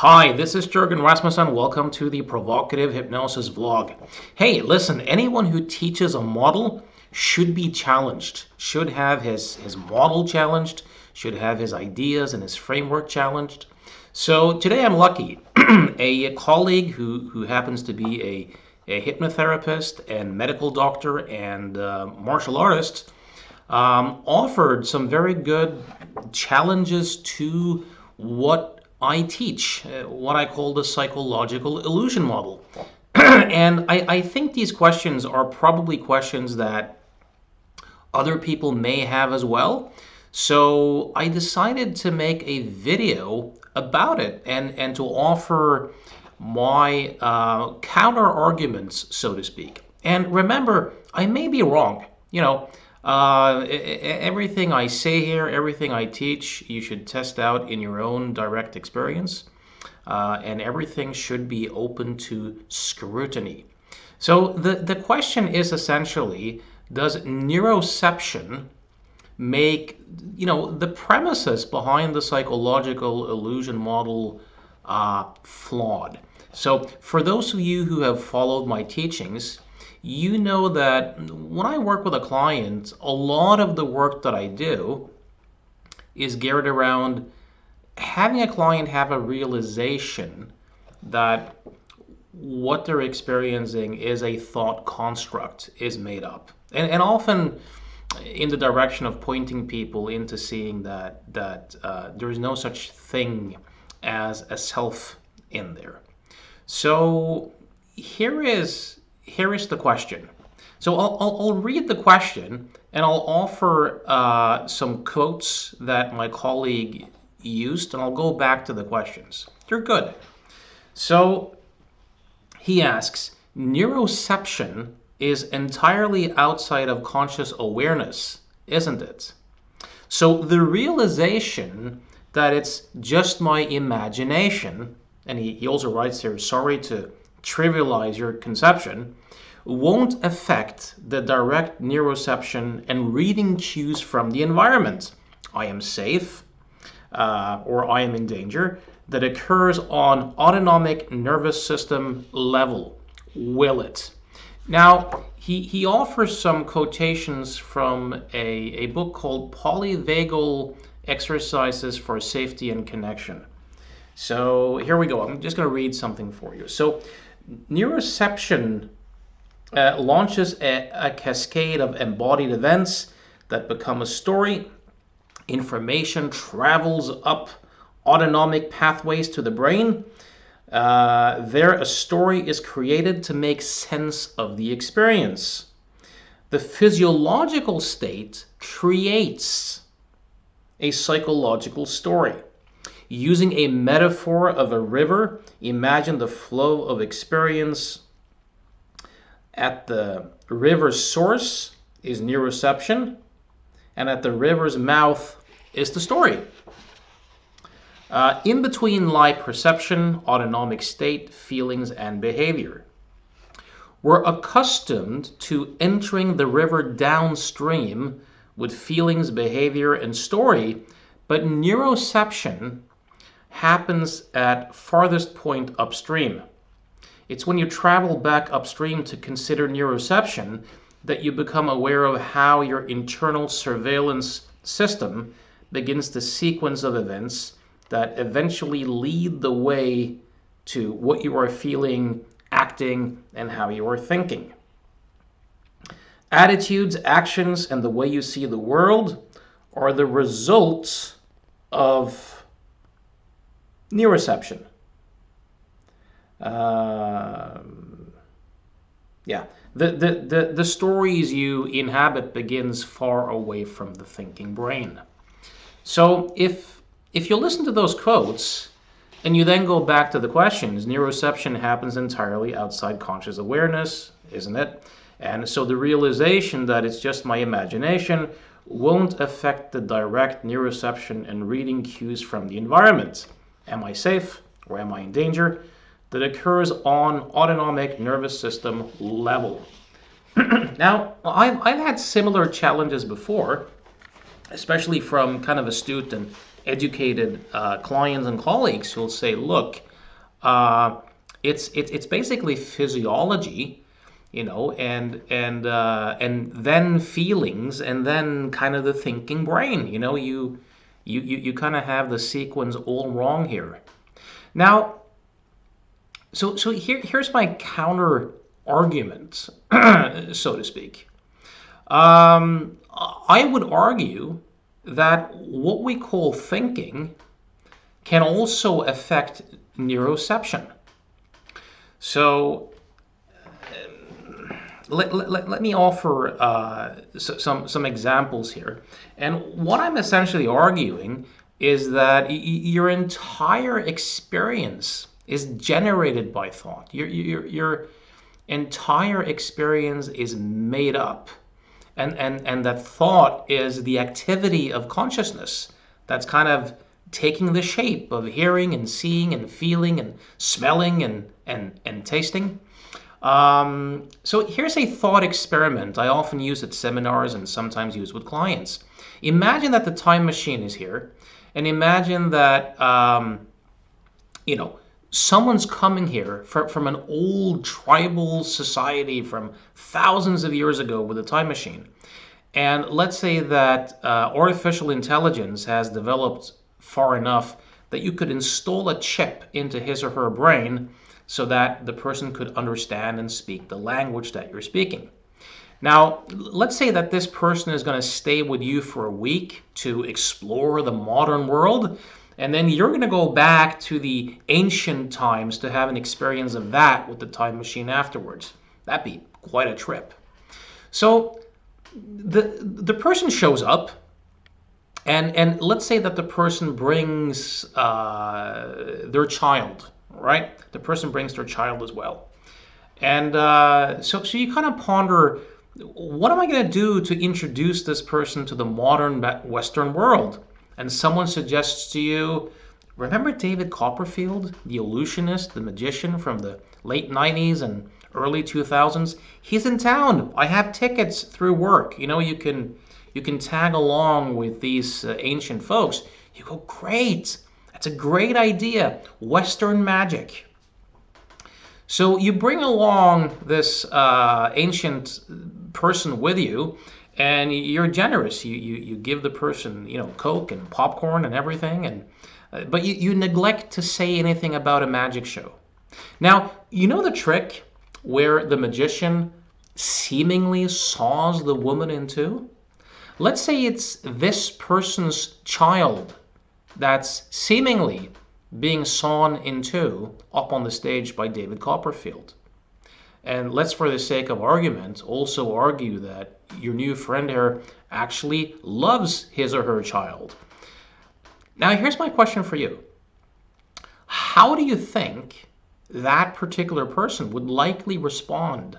Hi, this is Jürgen Rasmussen. Welcome to the Provocative Hypnosis Vlog. Hey, listen, anyone who teaches a model should be challenged, should have his model challenged, should have his ideas and his framework challenged. So today I'm lucky. A colleague who happens to be a hypnotherapist and medical doctor and martial artist offered some very good challenges to what I teach, what I call the psychological illusion model. And I think these questions are probably questions that other people may have as well. So I decided to make a video about it and to offer my counter arguments, so to speak. And remember, I may be wrong. Everything I say here, everything I teach, you should test out in your own direct experience. And everything should be open to scrutiny. So the question is essentially, does neuroception make, the premises behind the psychological illusion model flawed? So for those of you who have followed my teachings, you know that when I work with a client, a lot of the work that I do is geared around having a client have a realization that what they're experiencing is a thought construct, is made up. And often in the direction of pointing people into seeing that there is no such thing as a self in there. So here is the question. So I'll read the question and I'll offer some quotes that my colleague used, and I'll go back to the questions. They're good. So he asks, neuroception is entirely outside of conscious awareness, isn't it? So the realization that it's just my imagination, and he also writes here, sorry to trivialize your conception, won't affect the direct neuroception and reading cues from the environment. I am safe, or I am in danger, that occurs on autonomic nervous system level. Will it? Now, he offers some quotations from a book called Polyvagal Exercises for Safety and Connection. So here we go. I'm just going to read something for you. So neuroception launches a cascade of embodied events that become a story. Information travels up autonomic pathways to the brain. There, a story is created to make sense of the experience. The physiological state creates a psychological story. Using a metaphor of a river, imagine the flow of experience. At the river's source is neuroception, and at the river's mouth is the story. In between lie perception, autonomic state, feelings, and behavior. We're accustomed to entering the river downstream with feelings, behavior, and story, but neuroception happens at farthest point upstream. It's when you travel back upstream to consider neuroception that you become aware of how your internal surveillance system begins the sequence of events that eventually lead the way to what you are feeling, acting, and how you are thinking. Attitudes, actions, and the way you see the world are the results of neuroception. The stories you inhabit begins far away from the thinking brain. So if you listen to those quotes and you then go back to the questions, neuroception happens entirely outside conscious awareness, isn't it? And so the realization that it's just my imagination won't affect the direct neuroception and reading cues from the environment. Am I safe or am I in danger? That occurs on autonomic nervous system level. Now, I've had similar challenges before, especially from kind of astute and educated clients and colleagues who'll say, look, Uh, it's basically physiology, and then feelings, and then kind of the thinking brain. You kind of have the sequence all wrong here. Now, so here's my counter argument, so to speak. I would argue that what we call thinking can also affect neuroception. So let me offer some examples here. And what I'm essentially arguing is that your entire experience is generated by thought. Your entire experience is made up. And that thought is the activity of consciousness that's kind of taking the shape of hearing and seeing and feeling and smelling and tasting. So here's a thought experiment I often use at seminars and sometimes use with clients. Imagine that the time machine is here, and imagine that someone's coming here from an old tribal society from thousands of years ago with a time machine. And let's say that artificial intelligence has developed far enough that you could install a chip into his or her brain so that the person could understand and speak the language that you're speaking. Now, let's say that this person is going to stay with you for a week to explore the modern world, and then you're going to go back to the ancient times to have an experience of that with the time machine afterwards. That'd be quite a trip. So the person shows up, and let's say that the person brings their child, right? The person brings their child as well. And so you kind of ponder, what am I going to do to introduce this person to the modern Western world? And someone suggests to you, remember David Copperfield, the illusionist, the magician from the late 90s and early 2000s? He's in town. I have tickets through work. You can tag along with these ancient folks. You go, great. That's a great idea. Western magic. So you bring along this ancient person with you, and you're generous. You give the person, Coke and popcorn and everything, but you neglect to say anything about a magic show. Now, the trick where the magician seemingly saws the woman in two? Let's say it's this person's child that's seemingly being sawn in two up on the stage by David Copperfield. And let's, for the sake of argument, also argue that your new friend here actually loves his or her child. Now, here's my question for you. How do you think that particular person would likely respond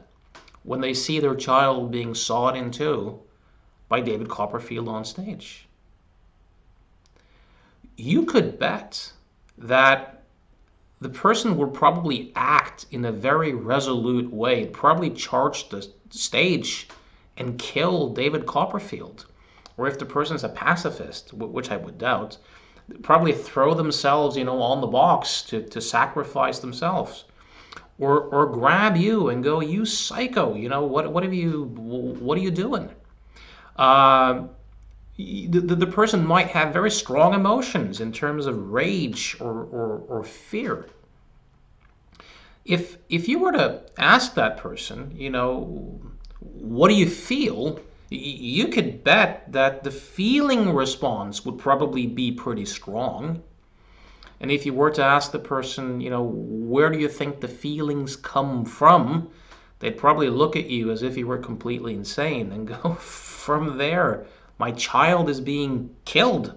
when they see their child being sawed in two by David Copperfield on stage? You could bet that the person would probably act in a very resolute way, probably charge the stage and kill David Copperfield. Or if the person's a pacifist, which I would doubt, probably throw themselves, on the box to sacrifice themselves. Or grab you and go, you psycho, what are you doing? The person might have very strong emotions in terms of rage or fear. If you were to ask that person, what do you feel? You could bet that the feeling response would probably be pretty strong. And if you were to ask the person, where do you think the feelings come from? They'd probably look at you as if you were completely insane and go, from there. My child is being killed.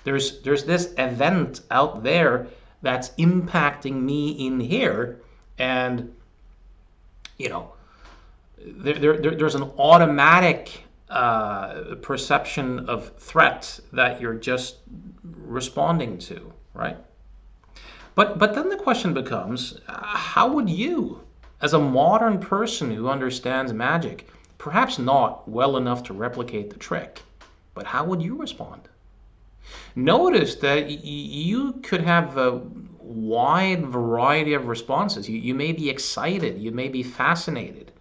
There's this event out there that's impacting me in here, and there's an automatic perception of threat that you're just responding to, right? But then the question becomes, how would you, as a modern person who understands magic, perhaps not well enough to replicate the trick, but how would you respond? Notice that you could have wide variety of responses. You may be excited, you may be fascinated,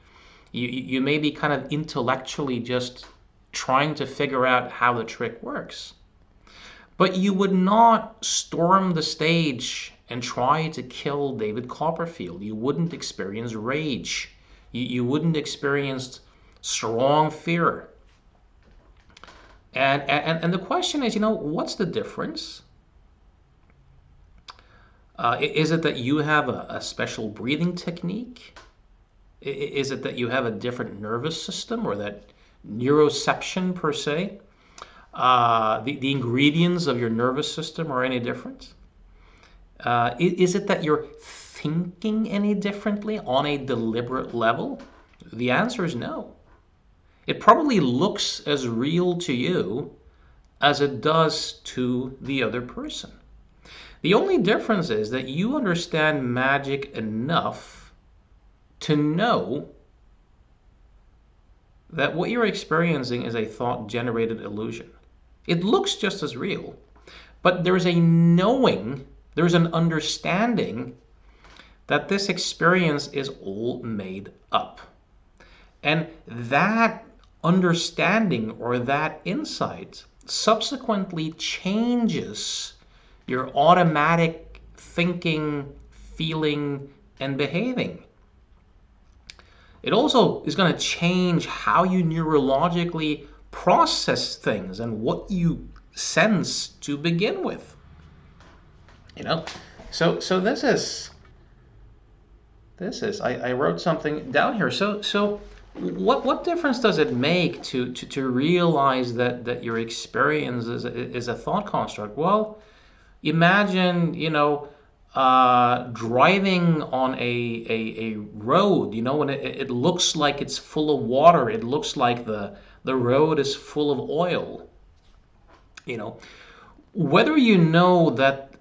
you may be kind of intellectually just trying to figure out how the trick works. But you would not storm the stage and try to kill David Copperfield. You wouldn't experience rage. You wouldn't experience strong fear. And the question is, what's the difference? Is it that you have a special breathing technique? Is it that you have a different nervous system, or that neuroception per se? The ingredients of your nervous system are any different? Is it that you're thinking any differently on a deliberate level? The answer is no. It probably looks as real to you as it does to the other person. The only difference is that you understand magic enough to know that what you're experiencing is a thought-generated illusion. It looks just as real, but there's a knowing, there's an understanding that this experience is all made up. And that understanding, or that insight, subsequently changes your automatic thinking, feeling, and behaving. It also is going to change how you neurologically process things and what you sense to begin with. So this is I wrote something down here. So what difference does it make to realize that your experience is a thought construct? Well, imagine driving on a road, when it looks like it's full of water. It looks like the road is full of oil. Whether you know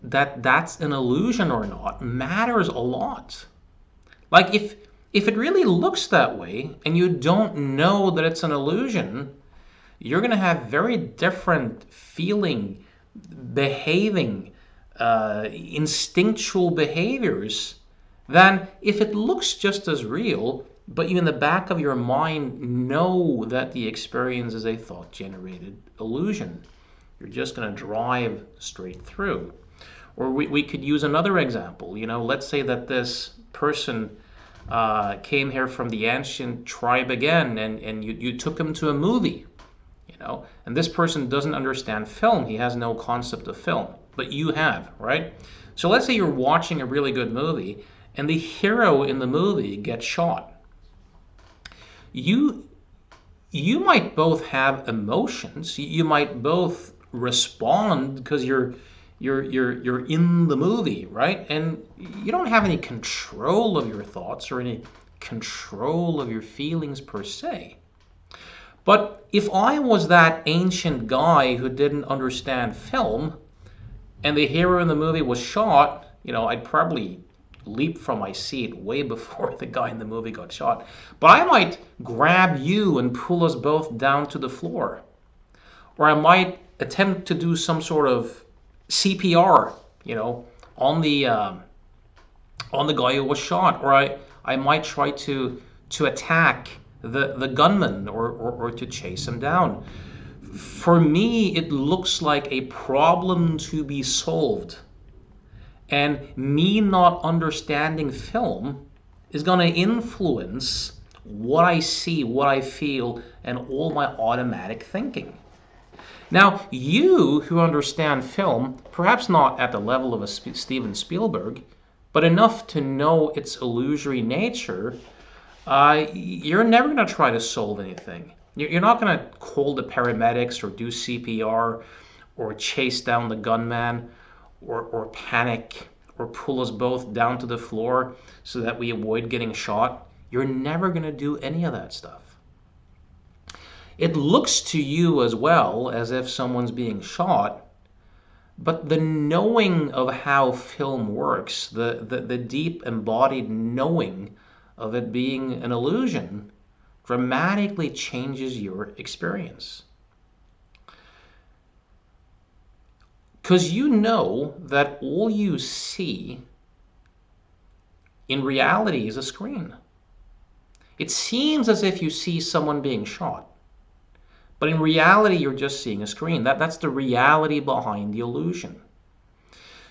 that's an illusion or not matters a lot. Like if it really looks that way and you don't know that it's an illusion, you're going to have very different feeling, behaving, instinctual behaviors than if it looks just as real, but you in the back of your mind know that the experience is a thought-generated illusion. You're just going to drive straight through. Or we could use another example. Let's say that this person came here from the ancient tribe again, and you took him to a movie, and this person doesn't understand film. He has no concept of film, but you have, right? So let's say you're watching a really good movie, and the hero in the movie gets shot. You might both have emotions. You might both respond because you're in the movie, right? And you don't have any control of your thoughts or any control of your feelings per se. But if I was that ancient guy who didn't understand film, and the hero in the movie was shot, I'd probably leap from my seat way before the guy in the movie got shot. But I might grab you and pull us both down to the floor. Or I might attempt to do some sort of CPR, on the guy who was shot. Or I might try to attack the gunman or to chase him down. For me, it looks like a problem to be solved. And me not understanding film is going to influence what I see, what I feel, and all my automatic thinking. Now, you who understand film, perhaps not at the level of a Steven Spielberg, but enough to know its illusory nature, you're never going to try to solve anything. You're not going to call the paramedics or do CPR or chase down the gunman or panic or pull us both down to the floor so that we avoid getting shot. You're never going to do any of that stuff. It looks to you as well as if someone's being shot, but the knowing of how film works, the deep embodied knowing of it being an illusion, dramatically changes your experience. Because you know that all you see in reality is a screen. It seems as if you see someone being shot, but in reality you're just seeing a screen. That's the reality behind the illusion.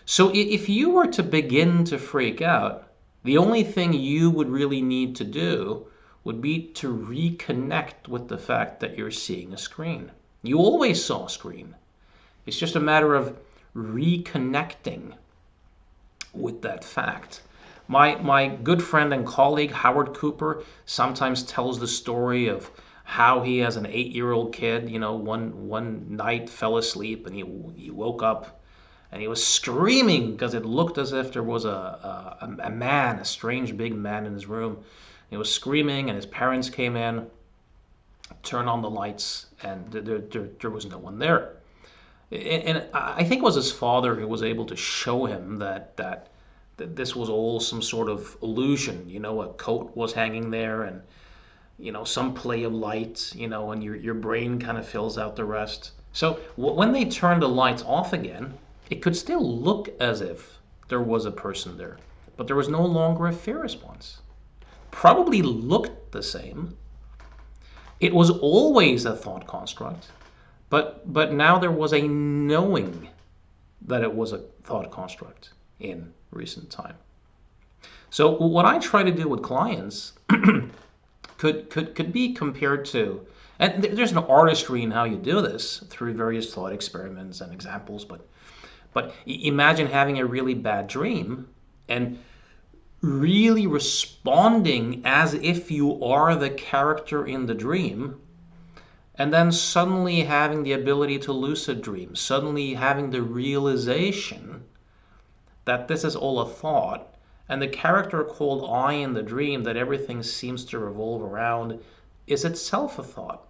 So if you were to begin to freak out, the only thing you would really need to do would be to reconnect with the fact that you're seeing a screen. You always saw a screen. It's just a matter of reconnecting with that fact. My good friend and colleague Howard Cooper sometimes tells the story of how he, as an 8-year-old kid, one night fell asleep and he woke up and he was screaming because it looked as if there was a man, a strange big man in his room. He was screaming and his parents came in, turned on the lights, and there was no one there. And I think it was his father who was able to show him that this was all some sort of illusion. A coat was hanging there, and some play of light, and your brain kind of fills out the rest. So when they turned the lights off again, it could still look as if there was a person there, but there was no longer a fear response. Probably looked the same. It was always a thought construct, but now there was a knowing that it was a thought construct in recent time. So what I try to do with clients could be compared to, and there's an artistry in how you do this through various thought experiments and examples, but imagine having a really bad dream and really responding as if you are the character in the dream, and then suddenly having the ability to lucid dream, suddenly having the realization that this is all a thought, and the character called I in the dream that everything seems to revolve around is itself a thought.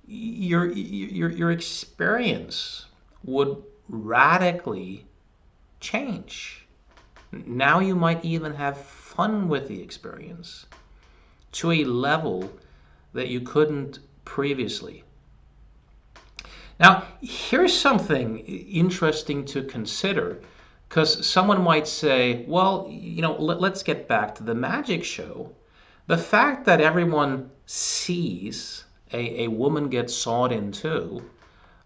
Your experience would radically change. Now you might even have fun with the experience to a level that you couldn't previously. Now, here's something interesting to consider, because someone might say, well, let's get back to the magic show. The fact that everyone sees a woman get sawed in two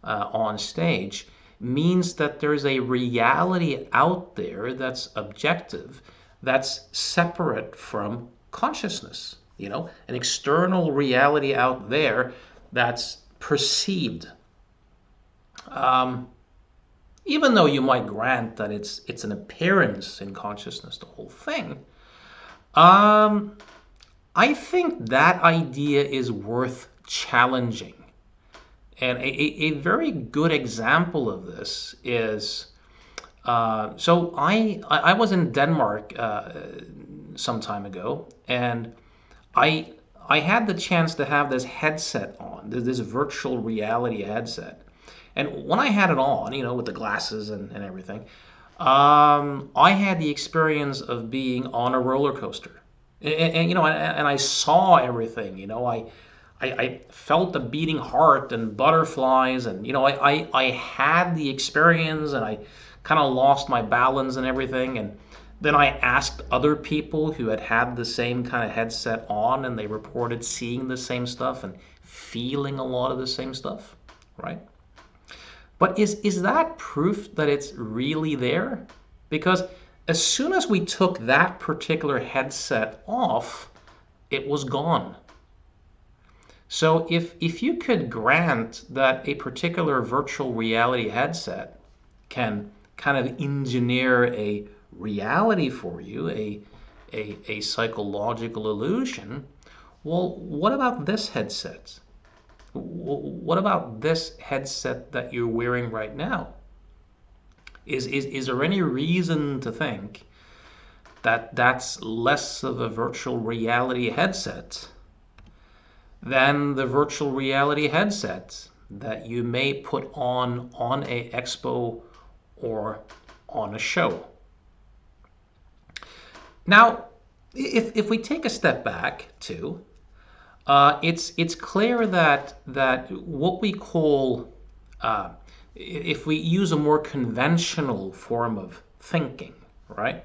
on stage means that there's a reality out there that's objective, that's separate from consciousness. An external reality out there that's perceived. Even though you might grant that it's an appearance in consciousness, the whole thing, I think that idea is worth challenging. And a very good example of this is, so I was in Denmark some time ago, and I had the chance to have this headset on, this virtual reality headset. And when I had it on, with the glasses and everything, I had the experience of being on a roller coaster. And I saw everything, I felt a beating heart and butterflies, and I had the experience, and I kind of lost my balance and everything. And then I asked other people who had the same kind of headset on, and they reported seeing the same stuff and feeling a lot of the same stuff, right? But is that proof that it's really there? Because as soon as we took that particular headset off, it was gone. So if you could grant that a particular virtual reality headset can kind of engineer a reality for you, a psychological illusion, well, what about this headset? What about this headset that you're wearing right now? Is there any reason to think that that's less of a virtual reality headset than the virtual reality headset that you may put on a expo or on a show? Now, if we take a step back too, it's clear that what we call if we use a more conventional form of thinking, right?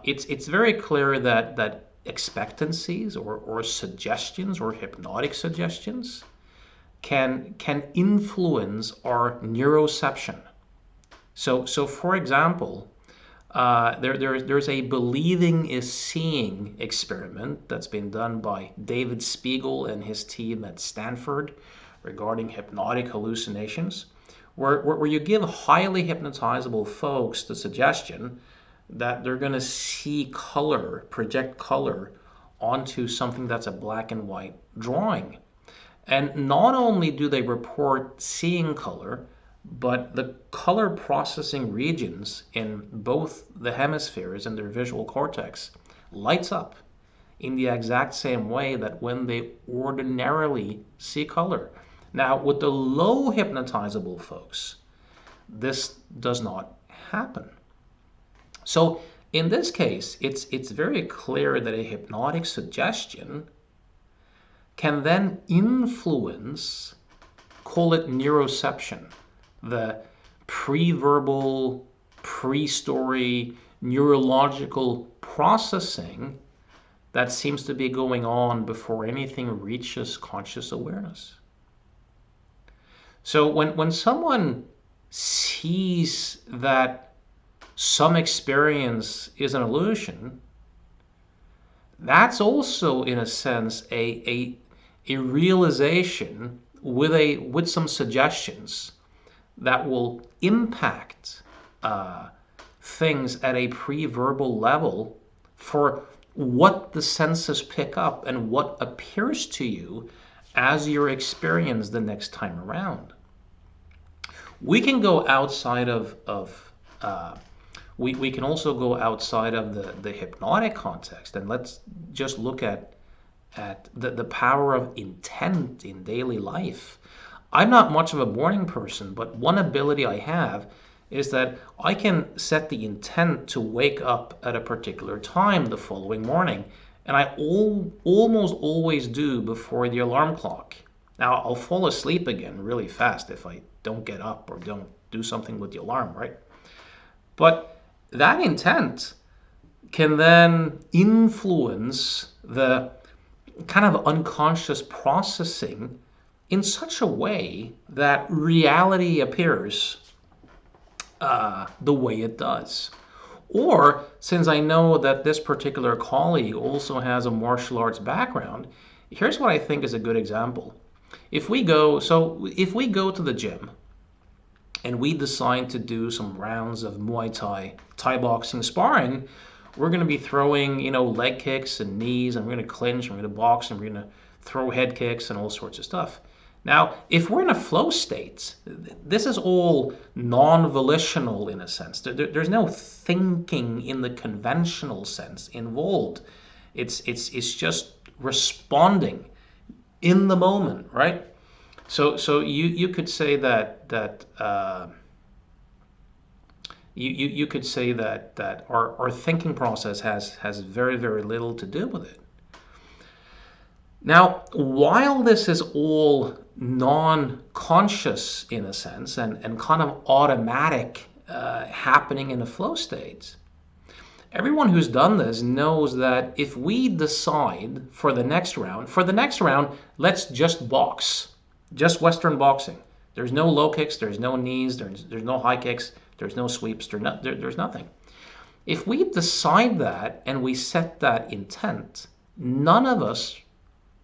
It's very clear that expectancies or suggestions or hypnotic suggestions can influence our neuroception. So for example, there's a believing is seeing experiment that's been done by David Spiegel and his team at Stanford regarding hypnotic hallucinations, where you give highly hypnotizable folks the suggestion that they're going to see color, project color onto something that's a black and white drawing. And not only do they report seeing color, but the color processing regions in both the hemispheres and their visual cortex lights up in the exact same way that when they ordinarily see color. Now, with the low hypnotizable folks, this does not happen. So in this case, it's very clear that a hypnotic suggestion can then influence, call it neuroception, the pre-verbal, pre-story, neurological processing that seems to be going on before anything reaches conscious awareness. So when someone sees that some experience is an illusion, that's also, in a sense, a realization with some suggestions that will impact things at a pre-verbal level for what the senses pick up and what appears to you as your experience the next time around. We can go outside we can also go outside of the hypnotic context, and let's just look at the power of intent in daily life. I'm not much of a morning person, but one ability I have is that I can set the intent to wake up at a particular time the following morning, and I almost always do before the alarm clock. Now, I'll fall asleep again really fast if I don't get up or don't do something with the alarm, right? But that intent can then influence the kind of unconscious processing in such a way that reality appears the way it does. Or, since I know that this particular colleague also has a martial arts background, here's what I think is a good example. If we go to the gym and we decide to do some rounds of Muay Thai, Thai boxing sparring, we're going to be throwing, leg kicks and knees, and we're going to clinch, and we're going to box, and we're going to throw head kicks and all sorts of stuff. Now, if we're in a flow state, this is all non-volitional in a sense. There's no thinking in the conventional sense involved. It's just responding in the moment, right? So you could say that you could say that our thinking process has very, very little to do with it. Now, while this is all non-conscious in a sense and kind of automatic happening in a flow state, everyone who's done this knows that if we decide for the next round, let's just box, just Western boxing. There's no low kicks, there's no knees, there's no high kicks, there's no sweeps, there's nothing. If we decide that and we set that intent, none of us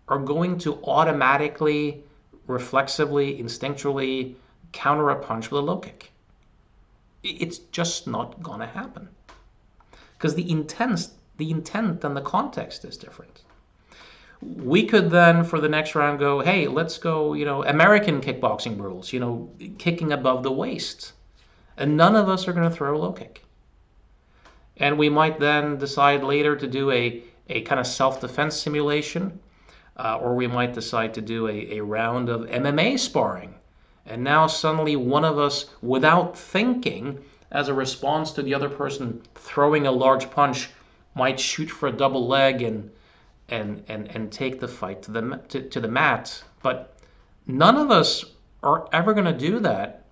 are going to automatically, reflexively, instinctually counter a punch with a low kick. It's just not going to happen. Because the intent and the context is different. We could then, for the next round, go, hey, let's go, American kickboxing rules, kicking above the waist. And none of us are going to throw a low kick. And we might then decide later to do a kind of self-defense simulation, or we might decide to do a round of MMA sparring. And now suddenly one of us, without thinking, as a response to the other person throwing a large punch, might shoot for a double leg and take the fight to the mat. But none of us are ever going to do that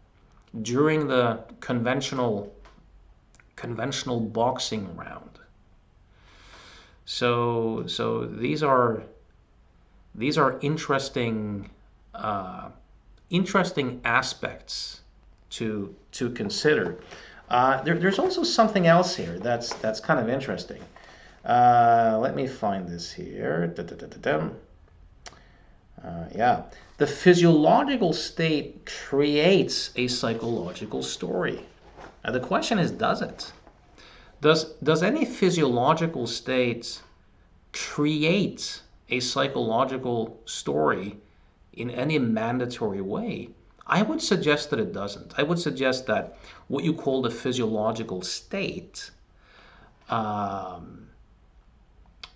during the conventional boxing round. So these are interesting aspects to consider. There's also something else here that's kind of interesting. Let me find this here. Yeah, the physiological state creates a psychological story. Now the question is, does it? Does any physiological state create a psychological story in any mandatory way? I would suggest that it doesn't. I would suggest that what you call the physiological state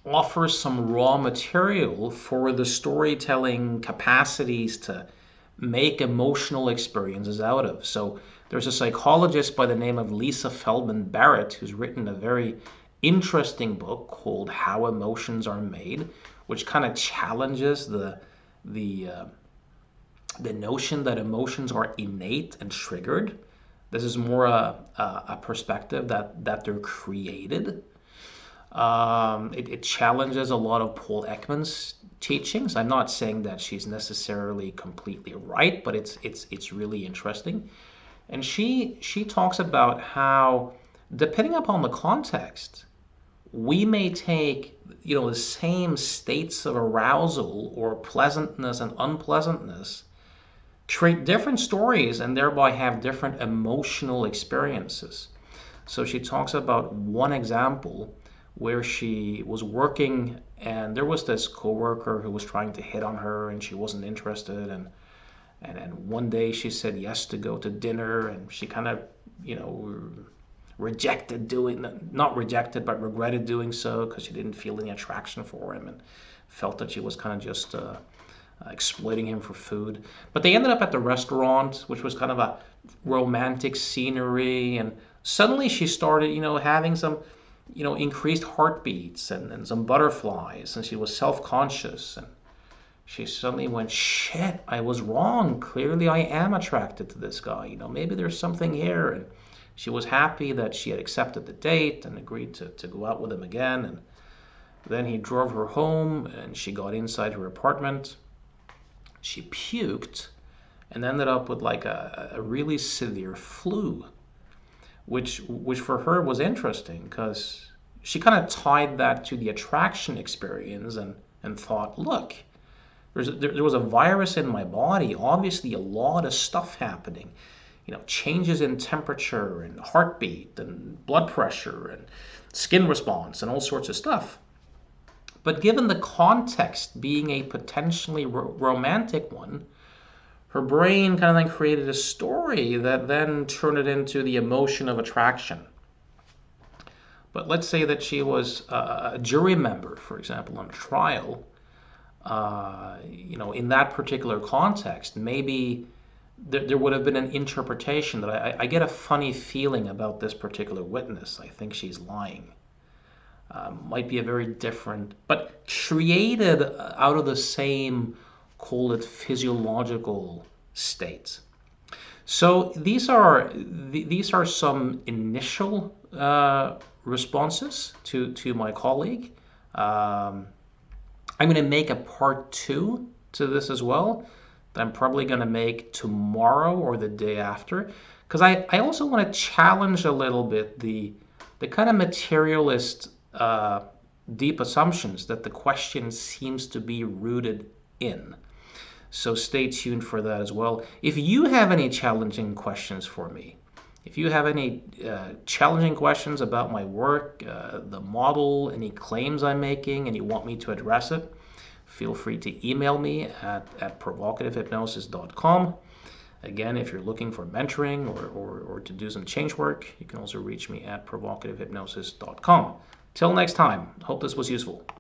offers some raw material for the storytelling capacities to make emotional experiences out of. So there's a psychologist by the name of Lisa Feldman Barrett who's written a very interesting book called How Emotions Are Made, which kind of challenges the notion that emotions are innate and triggered. This is more a perspective that they're created. It challenges a lot of Paul Ekman's teachings. I'm not saying that she's necessarily completely right, but it's really interesting. And she talks about how, depending upon the context, we may take the same states of arousal or pleasantness and unpleasantness, create different stories, and thereby have different emotional experiences. So she talks about one example where she was working and there was this coworker who was trying to hit on her and she wasn't interested, and one day she said yes to go to dinner, and she kind of not rejected but regretted doing so because she didn't feel any attraction for him and felt that she was kind of just exploiting him for food. But they ended up at the restaurant, which was kind of a romantic scenery, and suddenly she started having some increased heartbeats and some butterflies, and she was self-conscious, and she suddenly went, shit, I was wrong. Clearly I am attracted to this guy. Maybe there's something here. And she was happy that she had accepted the date and agreed to go out with him again. And then he drove her home, and she got inside her apartment. She puked and ended up with like a really severe flu, which for her was interesting because she kind of tied that to the attraction experience and thought, look, there was a virus in my body, obviously a lot of stuff happening, changes in temperature and heartbeat and blood pressure and skin response and all sorts of stuff. But given the context being a potentially romantic one, her brain kind of then created a story that then turned it into the emotion of attraction. But let's say that she was a jury member, for example, on a trial. In that particular context, maybe there would have been an interpretation that I get a funny feeling about this particular witness. I think she's lying. Might be a very different, but created out of the same, call it physiological state. So these are some initial responses to my colleague. I'm going to make a part 2 to this as well that I'm probably going to make tomorrow or the day after, because I also want to challenge a little bit the kind of materialist deep assumptions that the question seems to be rooted in. So stay tuned for that as well. If you have any challenging questions for me, if you have any challenging questions about my work, the model, any claims I'm making, and you want me to address it, feel free to email me at provocativehypnosis.com. Again, if you're looking for mentoring or to do some change work, you can also reach me at provocativehypnosis.com. Till next time, hope this was useful.